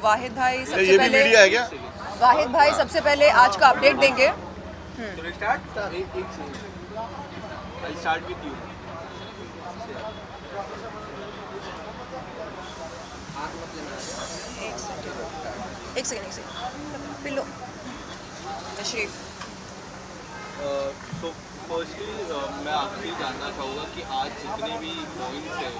वाहिद भाई सबसे ये भी पहले मीडिया है क्या? वाहिद भाई सबसे पहले आज का अपडेट देंगे। एक सेकंड पिल्लो तशरीफ। तो फर्स्टली मैं आपसे जानना चाहूँगा कि आज जितने भी पॉइंट्स हैं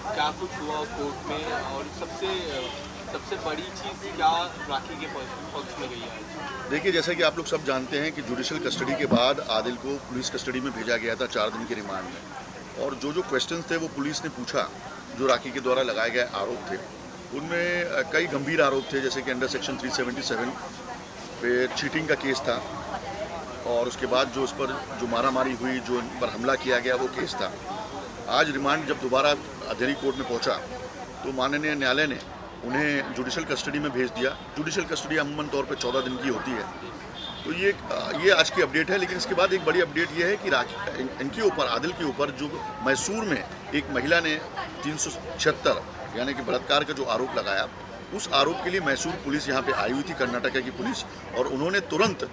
क्या कुछ हुआ कोर्ट में, और सबसे बड़ी चीज़ क्या राखी के पक्ष में गई है आज? देखिए, जैसा कि आप लोग सब जानते हैं कि जुडिशल कस्टडी के बाद आदिल को पुलिस कस्टडी में भेजा गया था 4 दिन के रिमांड में, और जो क्वेश्चंस थे वो पुलिस ने पूछा, जो राखी के द्वारा लगाए गए आरोप थे, उनमें कई गंभीर आरोप थे, जैसे कि अंडर सेक्शन 377 पे चीटिंग का केस था, और उसके बाद जो उस पर जो मारामारी हुई, जो इन पर हमला किया गया, वो केस था। आज रिमांड जब दोबारा अधेरी कोर्ट में पहुंचा तो माननीय न्यायालय ने उन्हें जुडिशल कस्टडी में भेज दिया। जुडिशल कस्टडी अमूमन तौर पे 14 दिन की होती है। तो ये आज की अपडेट है। लेकिन इसके बाद एक बड़ी अपडेट ये है कि इनके ऊपर, आदिल के ऊपर, जो मैसूर में एक महिला ने 376 यानी कि बलात्कार का जो आरोप लगाया, उस आरोप के लिए मैसूर पुलिस यहाँ पे आई हुई थी, कर्नाटक की पुलिस, और उन्होंने तुरंत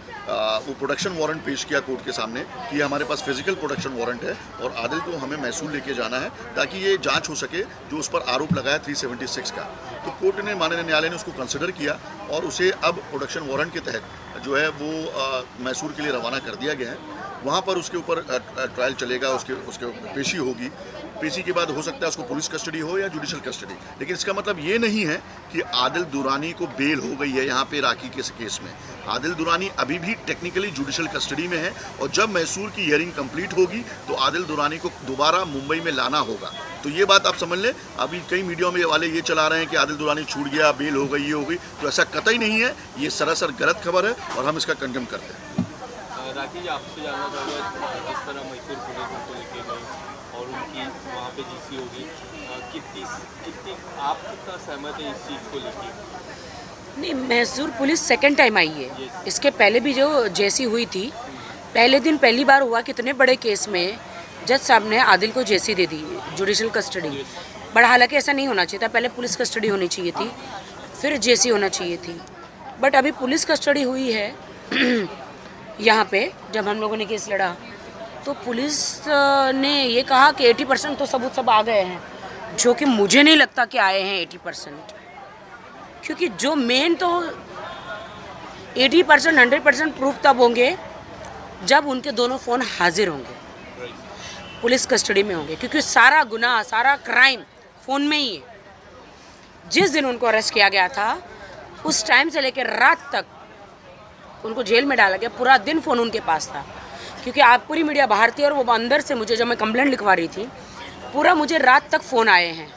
वो प्रोडक्शन वारंट पेश किया कोर्ट के सामने कि ये हमारे पास फिजिकल प्रोडक्शन वारंट है और आदिल को हमें मैसूर लेके जाना है ताकि ये जांच हो सके जो उस पर आरोप लगाया 376 का। तो कोर्ट ने, माननीय न्यायालय ने उसको कंसिडर किया और उसे अब प्रोडक्शन वारंट के तहत जो है वो मैसूर के लिए रवाना कर दिया गया है। वहाँ पर उसके ऊपर ट्रायल चलेगा, उसके पेशी होगी। पेशी के बाद हो सकता है उसको पुलिस कस्टडी हो या जुडिशल कस्टडी। लेकिन इसका मतलब ये नहीं है कि आदिल दुरानी को बेल हो गई है यहाँ पे राखी के केस में। आदिल दुरानी अभी भी टेक्निकली जुडिशल कस्टडी में है, और जब मैसूर की हियरिंग कंप्लीट होगी तो आदिल दुरानी को दोबारा मुंबई में लाना होगा। तो ये बात आप समझ लें। अभी कई मीडिया में वाले ये चला रहे हैं कि आदिल दुरानी छूट गया, बेल हो गई, ये हो गई, तो ऐसा कतई नहीं है। ये सरासर गलत खबर है और हम इसका कंडेम करते हैं। राखी जी, आपसे जानना चाहूँगा, जिस तरह मैसूर पुलिस उनको लेके गई और उनकी वहाँ पे जीसी होगी, आप कितना सहमत है इस चीज़ को लेके? नहीं, Mysore police second time I है। इसके पहले भी जो जेसी हुई थी, पहले दिन पहली बार हुआ कितने बड़े केस में जज साहब ने आदिल को जेसी दे दी, जुडिशल कस्टडी। बट हालांकि ऐसा नहीं होना चाहिए था, पहले पुलिस कस्टडी होनी चाहिए थी, फिर जेसी होना चाहिए थी। बट अभी पुलिस कस्टडी हुई है यहाँ पे। जब हम लोगों ने केस लड़ा तो पुलिस ने ये कहा कि 80% तो सबूत सब आ गए हैं, जो कि मुझे नहीं लगता कि आए हैं 80%, क्योंकि जो मेन तो 80% 100% प्रूफ तब होंगे जब उनके दोनों फ़ोन हाजिर होंगे, पुलिस कस्टडी में होंगे, क्योंकि सारा गुनाह, सारा क्राइम फ़ोन में ही है। जिस दिन उनको अरेस्ट किया गया था उस टाइम से लेकर रात तक उनको जेल में डाला गया, पूरा दिन फ़ोन उनके पास था, क्योंकि आप पूरी मीडिया बाहर थी और वो अंदर से मुझे, जब मैं कंप्लेंट लिखवा रही थी, पूरा मुझे रात तक फ़ोन आए हैं,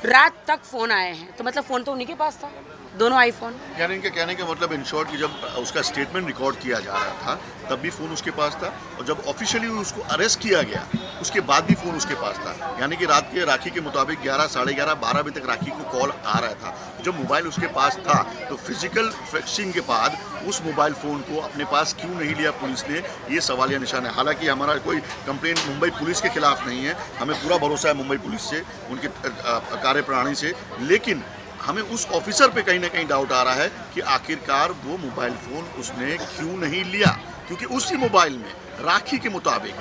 रात तक फ़ोन आए हैं। तो मतलब फ़ोन तो उन्हीं के पास था, दोनों आईफोन। यानी इनके कहने का मतलब इन शॉर्ट कि जब उसका स्टेटमेंट रिकॉर्ड किया जा रहा था तब भी फ़ोन उसके पास था, और जब ऑफिशियली उसको अरेस्ट किया गया उसके बाद भी फ़ोन उसके पास था। यानी कि रात के राखी के मुताबिक 11, साढ़े 11, 12 बजे तक राखी को कॉल आ रहा था। जब मोबाइल उसके पास था तो फिजिकल फिक्सिंग के बाद उस मोबाइल फ़ोन को अपने पास क्यों नहीं लिया पुलिस ने, ये सवालिया निशान है। हालांकि हमारा कोई कंप्लेंट मुंबई पुलिस के खिलाफ नहीं है, हमें पूरा भरोसा है मुंबई पुलिस से, उनके कार्यप्रणाली से, लेकिन हमें उस ऑफिसर पे कहीं ना कहीं डाउट आ रहा है कि आखिरकार वो मोबाइल फ़ोन उसने क्यों नहीं लिया, क्योंकि उसी मोबाइल में राखी के मुताबिक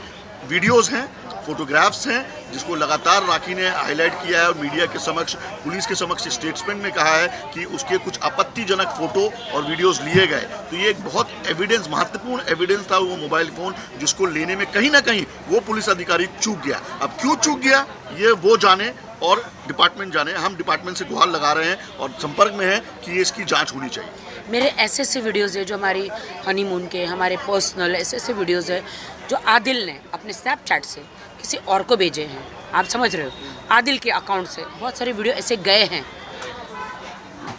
वीडियोस हैं, फोटोग्राफ्स हैं, जिसको लगातार राखी ने हाईलाइट किया है और मीडिया के समक्ष, पुलिस के समक्ष स्टेटमेंट में कहा है कि उसके कुछ आपत्तिजनक फ़ोटो और वीडियोस लिए गए। तो ये एक बहुत एविडेंस, महत्वपूर्ण एविडेंस था वो मोबाइल फ़ोन, जिसको लेने में कहीं ना कहीं वो पुलिस अधिकारी चूक गया। अब क्यों चूक गया ये वो जाने और डिपार्टमेंट जाने। हम डिपार्टमेंट से गुहार लगा रहे हैं और संपर्क में हैं कि ये इसकी जांच होनी चाहिए। मेरे ऐसे वीडियोज़ है जो हमारी हनीमून के, हमारे पर्सनल ऐसे वीडियोज़ है जो आदिल ने अपने स्नैपचैट से किसी और को भेजे हैं। आप समझ रहे हो, आदिल के अकाउंट से बहुत सारे वीडियो ऐसे गए हैं,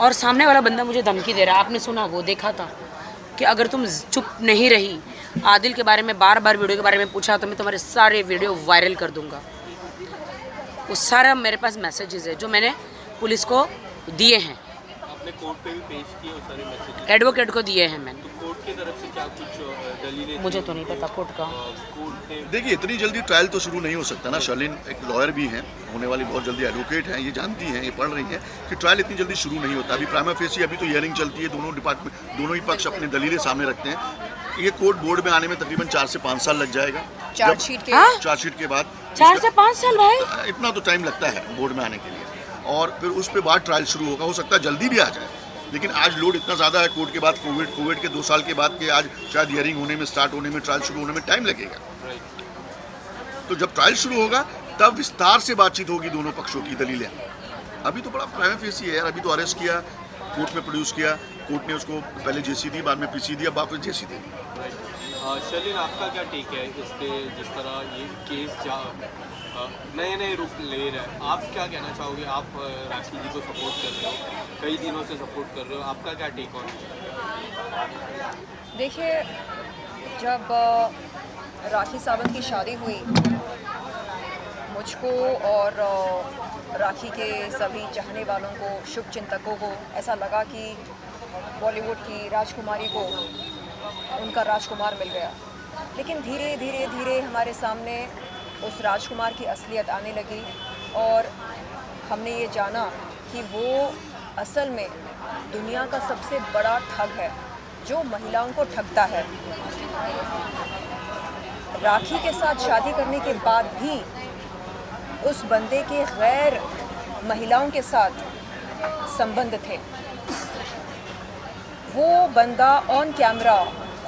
और सामने वाला बंदा मुझे धमकी दे रहा है। आपने सुना, वो देखा था कि अगर तुम चुप नहीं रही, आदिल के बारे में बार बार वीडियो के बारे में पूछा तो मैं तुम्हारे सारे वीडियो वायरल कर दूंगा। वो सारा मेरे पास मैसेजेस है जो मैंने पुलिस को दिए हैं, आपने कोर्ट पे भी पेश किए वो सारे मैसेज, एडवोकेट को दिए हैं मैंने। तो कोर्ट की तरफ से क्या कुछ दलीलें मुझे थी तो नहीं पता कोर्ट का। कोर्ट ने देखिए इतनी जल्दी ट्रायल तो शुरू नहीं हो सकता ना। शर्लिन एक लॉयर भी हैं, होने वाली बहुत जल्दी एडवोकेट हैं, ये जानती हैं, ये पढ़ रही हैं कि ट्रायल इतनी जल्दी शुरू नहीं होता। अभी प्राइमा फेसी अभी तो हियरिंग चलती है, दोनों ही पक्ष अपने दलीलें सामने रखते हैं। ये कोर्ट बोर्ड में आने में तकरीबन 4 से 5 साल लग जाएगा। चार्जशीट के हाँ? चार्जशीट के बाद 4 से 5 साल भाई, इतना तो टाइम लगता है बोर्ड में आने के लिए, और फिर उस पे बाद ट्रायल शुरू होगा। हो सकता है जल्दी भी आ जाए, लेकिन आज लोड इतना ज़्यादा है कोर्ट के बाद, कोविड के 2 साल के बाद के आज शायद हियरिंग होने में, स्टार्ट होने में, ट्रायल शुरू होने में टाइम लगेगा। तो जब ट्रायल शुरू होगा तब विस्तार से बातचीत होगी दोनों पक्षों की दलीलें। अभी तो बड़ा प्राइमा फेसी है यार। अभी तो अरेस्ट किया, कोर्ट में प्रोड्यूस किया, कोर्ट ने उसको पहले जेसी दी, बाद में पीसी दी, अब वापस जेसी दे दी। शर्लिन, आपका क्या टेक है इस पे, जिस तरह ये केस नए नए रूप ले रहा है? आप क्या कहना चाहोगे? आप राखी जी को सपोर्ट कर रहे हो, कई दिनों से सपोर्ट कर रहे हो, आपका क्या टेक ऑन? देखिए, जब राखी सावंत की शादी हुई, मुझको और राखी के सभी चाहने वालों को, शुभ चिंतकों को ऐसा लगा कि बॉलीवुड की राजकुमारी को उनका राजकुमार मिल गया। लेकिन धीरे धीरे धीरे हमारे सामने उस राजकुमार की असलियत आने लगी और हमने ये जाना कि वो असल में दुनिया का सबसे बड़ा ठग है जो महिलाओं को ठगता है। राखी के साथ शादी करने के बाद भी उस बंदे के गैर महिलाओं के साथ संबंध थे। वो बंदा ऑन कैमरा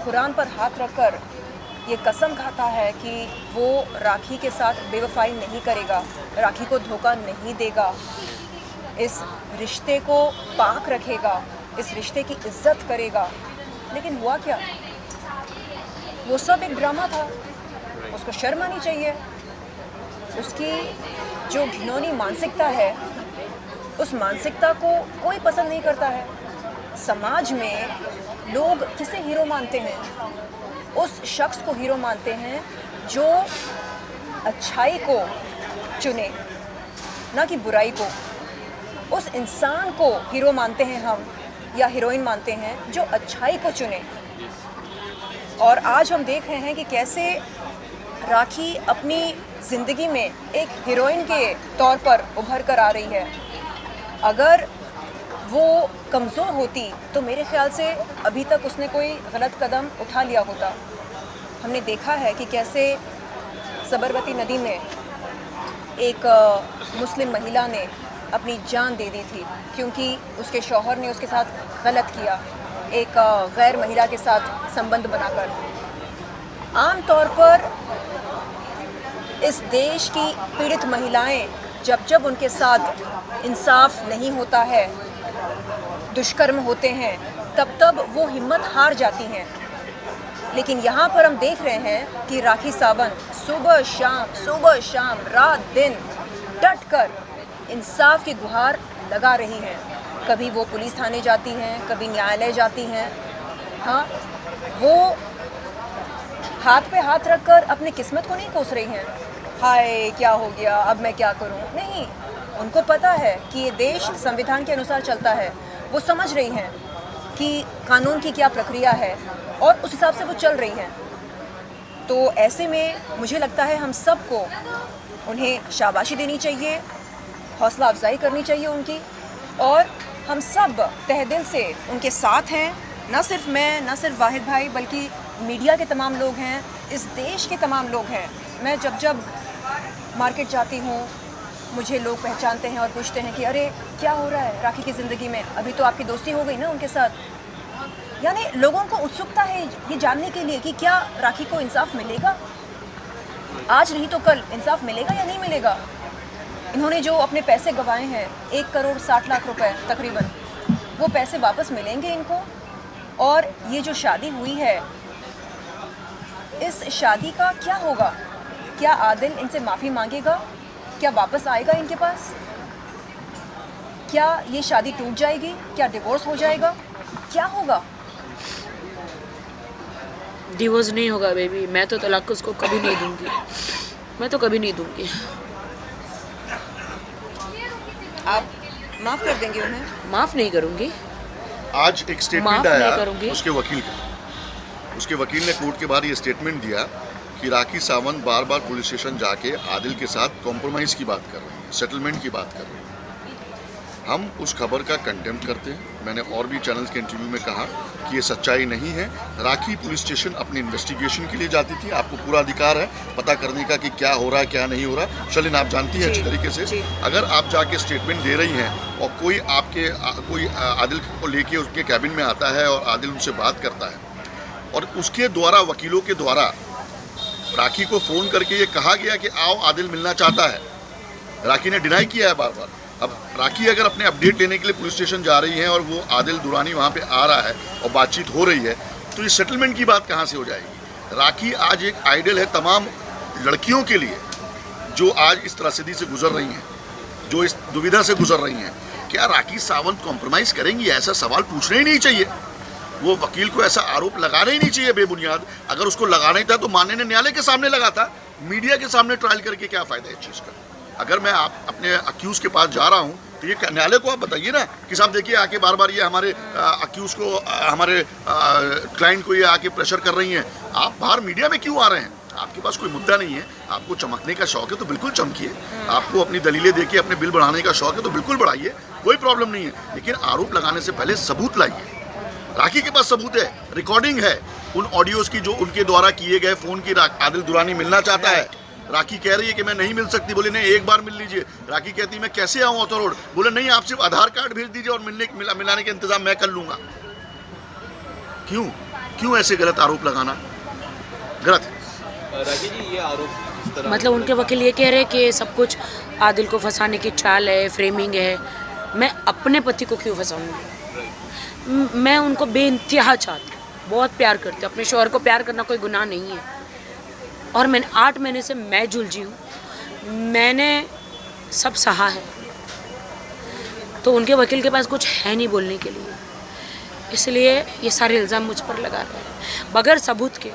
कुरान पर हाथ रखकर ये कसम खाता है कि वो राखी के साथ बेवफाई नहीं करेगा, राखी को धोखा नहीं देगा, इस रिश्ते को पाक रखेगा, इस रिश्ते की इज्जत करेगा। लेकिन हुआ क्या? वो सब एक ड्रामा था। उसको शर्म आनी चाहिए। उसकी जो घिनौनी मानसिकता है, उस मानसिकता को कोई पसंद नहीं करता है। समाज में लोग किसे हीरो मानते हैं? उस शख्स को हीरो मानते हैं जो अच्छाई को चुने, ना कि बुराई को। उस इंसान को हीरो मानते हैं हम, या हीरोइन मानते हैं, जो अच्छाई को चुने। और आज हम देख रहे हैं कि कैसे राखी अपनी ज़िंदगी में एक हीरोइन के तौर पर उभर कर आ रही है। अगर वो कमज़ोर होती तो मेरे ख़्याल से अभी तक उसने कोई गलत कदम उठा लिया होता। हमने देखा है कि कैसे सबरमती नदी में एक मुस्लिम महिला ने अपनी जान दे दी थी क्योंकि उसके शौहर ने उसके साथ गलत किया, एक गैर महिला के साथ संबंध बनाकर। आम तौर पर इस देश की पीड़ित महिलाएं जब उनके साथ इंसाफ नहीं होता है, दुष्कर्म होते हैं, तब वो हिम्मत हार जाती हैं। लेकिन यहाँ पर हम देख रहे हैं कि राखी सावंत सुबह शाम रात दिन डट कर इंसाफ की गुहार लगा रही हैं। कभी वो पुलिस थाने जाती हैं, कभी न्यायालय जाती हैं। हाँ, वो हाथ पे हाथ रखकर अपनी किस्मत को नहीं कोस रही हैं, हाय क्या हो गया, अब मैं क्या करूं। नहीं, उनको पता है कि ये देश संविधान के अनुसार चलता है। वो समझ रही हैं कि कानून की क्या प्रक्रिया है और उस हिसाब से वो चल रही हैं। तो ऐसे में मुझे लगता है हम सबको उन्हें शाबाशी देनी चाहिए, हौसला अफजाई करनी चाहिए उनकी, और हम सब तहे दिल से उनके साथ हैं। न सिर्फ मैं, न सिर्फ वाहिद भाई, बल्कि मीडिया के तमाम लोग हैं, इस देश के तमाम लोग हैं। मैं जब मार्केट जाती हूँ, मुझे लोग पहचानते हैं और पूछते हैं कि अरे क्या हो रहा है राखी की ज़िंदगी में, अभी तो आपकी दोस्ती हो गई ना उनके साथ। यानी लोगों को उत्सुकता है ये जानने के लिए कि क्या राखी को इंसाफ मिलेगा, आज नहीं तो कल इंसाफ मिलेगा या नहीं मिलेगा। इन्होंने जो अपने पैसे गंवाए हैं, 1 करोड़ 60 लाख रुपए तकरीबन, वो पैसे वापस मिलेंगे इनको। और ये जो शादी हुई है, इस शादी का क्या होगा? क्या आदिल इनसे माफ़ी मांगेगा? क्या वापस आएगा इनके पास? क्या ये शादी टूट जाएगी? क्या डिवोर्स हो जाएगा? क्या होगा? डिवोर्स नहीं होगा बेबी, मैं तो तलाक उसको कभी नहीं दूंगी, मैं तो कभी नहीं दूंगी। आप माफ़ कर देंगे उन्हें? माफ़ नहीं करूंगी। आज एक स्टेटमेंट माफ़ नहीं आया करूंगी। उसके वकील का, उसके वकील ने कोर्ट के बाहर ये स्टेटमेंट दिया कि राखी सावंत बार बार पुलिस स्टेशन जाके आदिल के साथ कॉम्प्रोमाइज़ की बात कर रही हैं, सेटलमेंट की बात कर रही हैं। हम उस खबर का कंडेम्ड करते हैं। मैंने और भी चैनल्स के इंटरव्यू में कहा कि ये सच्चाई नहीं है। राखी पुलिस स्टेशन अपनी इन्वेस्टिगेशन के लिए जाती थी। आपको पूरा अधिकार है पता करने का कि क्या हो रहा है क्या नहीं हो रहा। शर्लिन आप जानती हैं अच्छी तरीके से, अगर आप जाके स्टेटमेंट दे रही हैं और कोई कोई आदिल को लेके उसके कैबिन में आता है और आदिल उनसे बात करता है और उसके द्वारा वकीलों के द्वारा राखी को फ़ोन करके ये कहा गया कि आओ आदिल मिलना चाहता है, राखी ने डिनाई किया है बार बार। अब राखी अगर अपने अपडेट लेने के लिए पुलिस स्टेशन जा रही हैं और वो आदिल दुरानी वहाँ पे आ रहा है और बातचीत हो रही है, तो ये सेटलमेंट की बात कहाँ से हो जाएगी। राखी आज एक आइडल है तमाम लड़कियों के लिए जो आज इस त्रासदी से गुजर रही हैं, जो इस दुविधा से गुजर रही हैं। क्या राखी सावंत कॉम्प्रोमाइज़ करेंगी? ऐसा सवाल पूछना ही नहीं चाहिए। वो वकील को ऐसा आरोप लगाना ही नहीं चाहिए बेबुनियाद। अगर उसको लगाना ही था तो माननीय न्यायालय के सामने लगाता, मीडिया के सामने ट्रायल करके क्या फ़ायदा है इस चीज़ का। अगर मैं अपने अक्यूज़ के पास जा रहा हूँ तो ये न्यायालय को आप बताइए ना कि साहब देखिए आके बार बार ये हमारे अक्यूज़ को हमारे क्लाइंट को ये आके प्रेशर कर रही हैं। आप बाहर मीडिया में क्यों आ रहे हैं? आपके पास कोई मुद्दा नहीं है, आपको चमकने का शौक है तो बिल्कुल चमकिए। आपको अपनी दलीलें देखिए, अपने बिल बढ़ाने का शौक है तो बिल्कुल बढ़ाइए, कोई प्रॉब्लम नहीं है। लेकिन आरोप लगाने से पहले सबूत लाइए। राखी के पास सबूत है, रिकॉर्डिंग है उन ऑडियोज़ की जो उनके द्वारा किए गए फ़ोन की। आदिल दुरानी मिलना चाहता है, राखी कह रही है कि मैं नहीं मिल सकती। बोले नहीं एक बार मिल लीजिए। राखी कहती मैं कैसे आऊँ ऑथर रोड? बोले नहीं आप सिर्फ आधार कार्ड भेज दीजिए और मिलाने का इंतजाम मैं कर लूँगा। क्यों ऐसे गलत आरोप लगाना गलत है। राखी जी ये आरोप इस तरह मतलब उनके वकील ये कह रहे हैं कि सब कुछ आदिल को फंसाने की चाल है, फ्रेमिंग है। मैं अपने पति को क्यों फंसाऊंगी? मैं उनको बेइंतहा चाहती हूँ, बहुत प्यार करती हूँ। अपने शौहर को प्यार करना कोई गुनाह नहीं है। और मैंने 8 महीने से मैं झुलझी हूँ, मैंने सब सहा है। तो उनके वकील के पास कुछ है नहीं बोलने के लिए, इसलिए ये सारे इल्ज़ाम मुझ पर लगा रहे हैं बगैर सबूत के।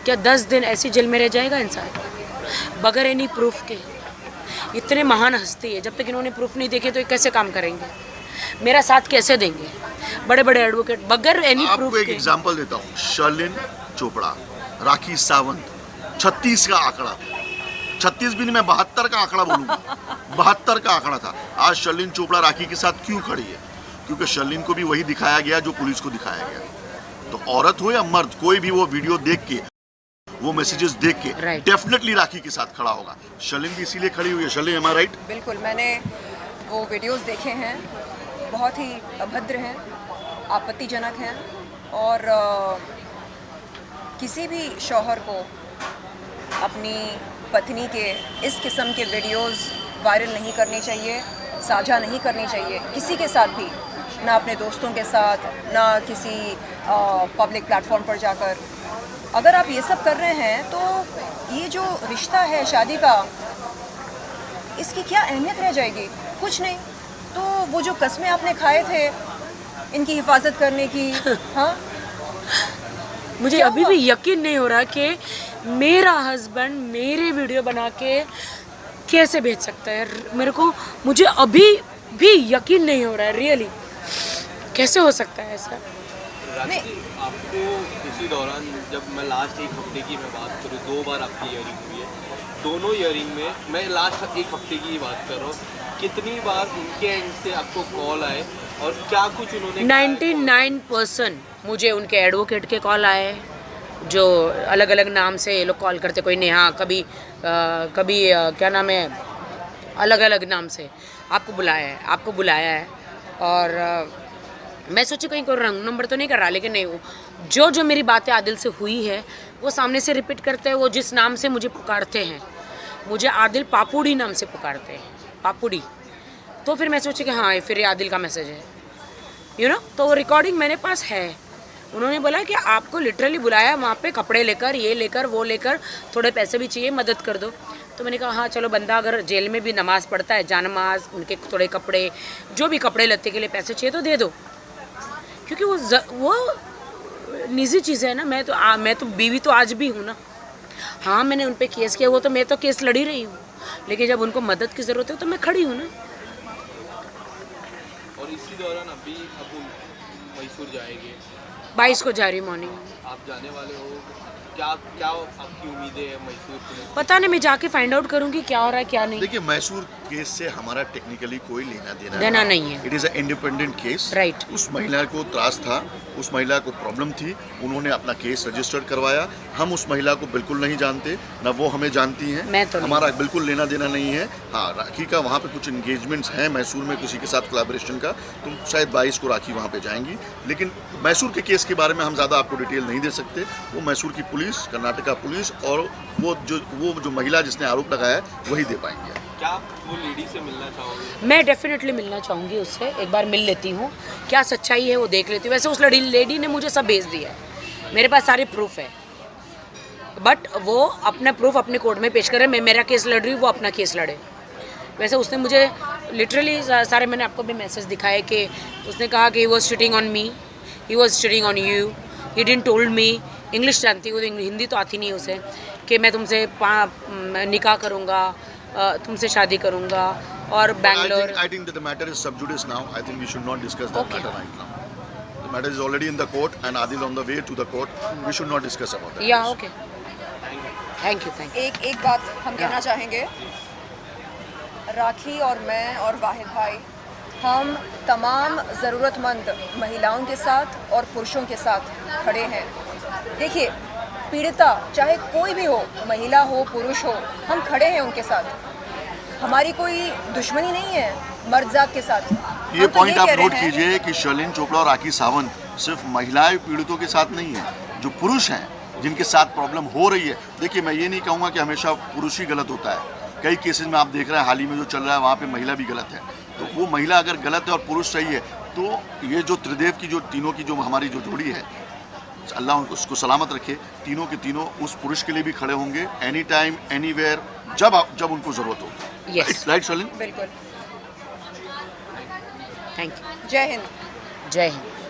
क्या 10 दिन ऐसी जेल में रह जाएगा इंसान बगैर एनी प्रूफ के? इतने महान हस्ती है, जब तक इन्होंने प्रूफ नहीं देखे तो ये कैसे काम करेंगे? मेरा साथ कैसे देंगे? बड़े बड़े एडवोकेट बगैर एनी प्रूफ के। आपको एक एग्जांपल देता हूँ, शर्लिन चोपड़ा, राखी सावंत, 36 का आंकड़ा था। 36 भी नहीं, मैं 72 का आंकड़ा बोलूँगा। 72 का आंकड़ा था। आज शर्लिन चोपड़ा राखी के साथ क्यों खड़ी है? क्योंकि शर्लिन को भी वही दिखाया गया जो पुलिस को दिखाया गया। तो औरत हो या मर्द, कोई भी वो वीडियो देख के, वो मैसेजेस देख के डेफिनेटली राखी के साथ खड़ा होगा। शर्लिन भी इसीलिए खड़ी हुई है। शर्लिन एम आई राइट? बिल्कुल, मैंने वो वीडियोस देखे हैं, बहुत ही अभद्र हैं, आपत्तिजनक हैं और किसी भी शौहर को अपनी पत्नी के इस किस्म के वीडियोस वायरल नहीं करने चाहिए, साझा नहीं करनी चाहिए किसी के साथ भी, ना अपने दोस्तों के साथ, ना किसी पब्लिक प्लेटफॉर्म पर जाकर। अगर आप ये सब कर रहे हैं तो ये जो रिश्ता है शादी का, इसकी क्या अहमियत रह जाएगी? कुछ नहीं। तो वो जो कस्में आपने खाए थे इनकी हिफाजत करने की, हाँ, मुझे अभी भी यकीन नहीं हो रहा कि मेरा हस्बैंड मेरे वीडियो बना के कैसे भेज सकता है। मुझे अभी भी यकीन नहीं हो रहा है, रियली कैसे हो सकता है ऐसा? राखी जी, आपको इसी दौरान जब मैं लास्ट एक हफ्ते की मैं बात करूँ, 2 बार आपकी ईयरिंग हुई है। दोनों ईयरिंग में मैं लास्ट एक हफ्ते की ही बात कर रहा हूँ, कितनी बार उनके एंड से आपको कॉल आए और क्या कुछ उन्होंने 99% मुझे उनके एडवोकेट के कॉल आए, जो अलग अलग नाम से ये लोग कॉल करते, कोई नेहा, कभी क्या नाम है, अलग अलग नाम से आपको बुलाया है। और मैं सोची कहीं कोई रंग नंबर तो नहीं कर रहा, लेकिन नहीं, वो जो मेरी बातें आदिल से हुई है वो सामने से रिपीट करते हैं। वो जिस नाम से मुझे पुकारते हैं, मुझे आदिल पापुड़ी नाम से पुकारते हैं, पापुड़ी। तो फिर मैं सोची कि हाँ फिर ये आदिल का मैसेज है, तो वो रिकॉर्डिंग मेरे पास है। उन्होंने बोला कि आपको लिटरली बुलाया वहाँ पे, कपड़े लेकर, ये लेकर, वो लेकर, थोड़े पैसे भी चाहिए, मदद कर दो। तो मैंने कहा हाँ चलो, बंदा अगर जेल में भी नमाज़ पढ़ता है, जानमाज, उनके थोड़े कपड़े, जो भी कपड़े लत्ते के लिए पैसे चाहिए तो दे दो, क्योंकि वो निजी चीज़ है ना। मैं तो बीवी तो आज भी हूँ ना। हाँ मैंने उन पर केस किया, वो तो मैं तो केस लड़ी रही हूँ, लेकिन जब उनको मदद की ज़रूरत है तो मैं खड़ी हूँ ना। और इसी दौरान अब मैसूर जाएंगे, 22 को जा रही मॉर्निंग। आप जाने वाले हो, क्या क्या आपकी उम्मीदें हैं मैसूर के लिए? पता नहीं, मैं जाके फाइंड आउट करूंगी क्या हो रहा है क्या नहीं। देखिए, मैसूर केस से हमारा टेक्निकली कोई लेना देना नहीं है। It is a independent case. Right. उस महिला को त्रास था, उस महिला को प्रॉब्लम थी, उन्होंने अपना केस रजिस्टर्ड करवाया। हम उस महिला को बिल्कुल नहीं जानते, न वो हमें जानती हैं। मैं तो नहीं। हमारा बिल्कुल लेना देना नहीं है। हाँ, राखी का वहाँ पे कुछ इंगेजमेंट्स हैं मैसूर में किसी के साथ कोलैबोरेशन का, तो शायद 22 को राखी वहाँ पे जाएंगी। लेकिन मैसूर के केस के बारे में हम ज़्यादा आपको डिटेल नहीं दे सकते। वो मैसूर की पुलिस, कर्नाटका पुलिस और वो जो महिला जिसने आरोप लगाया है वही दे पाएंगे। क्या आप वो लेडी से मिलना चाहोगे? मैं डेफिनेटली मिलना चाहूँगी उससे, एक बार मिल लेती हूँ, क्या सच्चाई है वो देख लेती हूँ। वैसे उस लेडी ने मुझे सब भेज दिया है, मेरे पास सारे प्रूफ है, बट वो अपना प्रूफ अपने कोर्ट में पेश करे। मैं मेरा केस लड़ रही हूँ, वो अपना केस लड़े। वैसे उसने मुझे लिटरली सारे, मैंने आपको भी मैसेज दिखाए कि उसने कहा कि he was cheating on me, he was cheating on you, he didn't told me. English जानती हूँ, हिंदी तो आती नहीं है उसे, कि मैं तुमसे निकाह करूँगा, तुमसे शादी करूँगा और Bangalore. I think that the matter is sub judice now. I think we should not discuss that Okay. matter right now. The matter is already in the court and Adil on the way to the court. We should not discuss about that. या okay, thank you. एक बात हम कहना चाहेंगे, राखी और मैं और वाहिद भाई, हम तमाम ज़रूरतमंद महिलाओं के साथ और पुरुषों के साथ खड़े हैं। देखिए, पीड़िता चाहे कोई भी हो, महिला हो पुरुष हो, हम खड़े हैं उनके साथ। हमारी कोई दुश्मनी नहीं है मर्द जात के साथ। ये हम तो पॉइंट आप कह रहे नोट हैं- कीजिए कि शर्लिन चोपड़ा और राखी सावंत सिर्फ महिलाएं पीड़ितों के साथ नहीं है, जो पुरुष हैं जिनके साथ प्रॉब्लम हो रही है। देखिए, मैं ये नहीं कहूँगा कि हमेशा पुरुष ही गलत होता है। कई केसेस में आप देख रहे हैं हाल ही में जो चल रहा है, वहाँ पे महिला भी गलत है। तो वो महिला अगर गलत है और पुरुष सही है, तो ये जो त्रिदेव की जो तीनों की जो हमारी जो जोड़ी है, अल्लाह उनको उसको सलामत रखे। तीनों के तीनों उस पुरुष के लिए भी खड़े होंगे, एनी टाइम एनीवेयर, जब उनको ज़रूरत हो। Yes. राइट शर्लिन? बिल्कुल। Thank you. जय हिंद। जय हिंद।